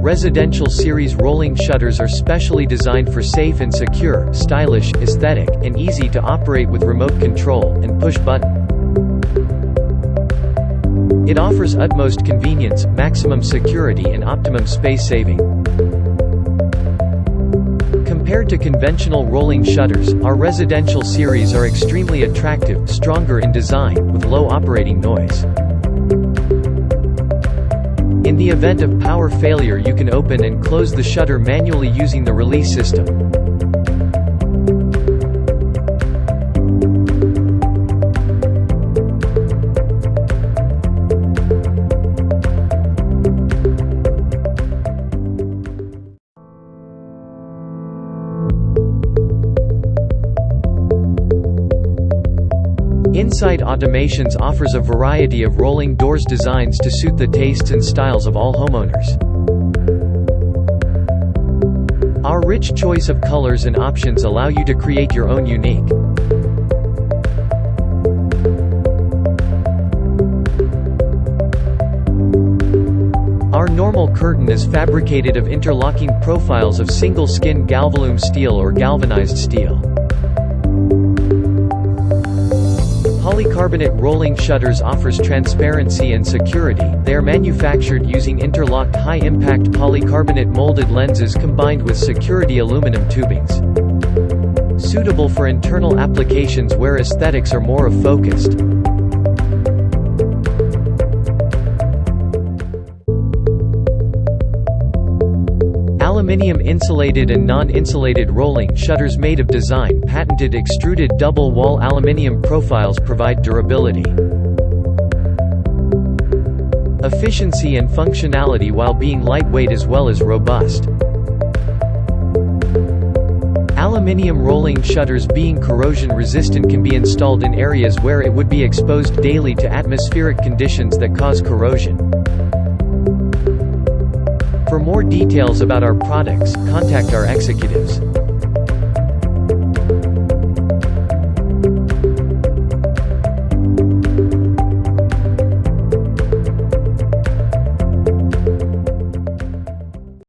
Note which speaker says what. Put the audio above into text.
Speaker 1: Residential series rolling shutters are specially designed for safe and secure, stylish, aesthetic, and easy to operate with remote control and push button. It offers utmost convenience, maximum security and optimum space saving. Compared to conventional rolling shutters, our residential series are extremely attractive, stronger in design, with low operating noise. In the event of power failure, you can open and close the shutter manually using the release system. Inside Automations offers a variety of rolling doors designs to suit the tastes and styles of all homeowners. Our rich choice of colors and options allow you to create your own unique. Our normal curtain is fabricated of interlocking profiles of single-skin galvalume steel or galvanized steel. Polycarbonate rolling shutters offers transparency and security. They are manufactured using interlocked high-impact polycarbonate molded lenses combined with security aluminum tubings. Suitable for internal applications where aesthetics are more focused. Aluminium insulated and non-insulated rolling shutters made of design patented extruded double-wall aluminium profiles provide durability, efficiency and functionality while being lightweight as well as robust. Aluminium rolling shutters being corrosion resistant can be installed in areas where it would be exposed daily to atmospheric conditions that cause corrosion. For more details about our products, contact our executives.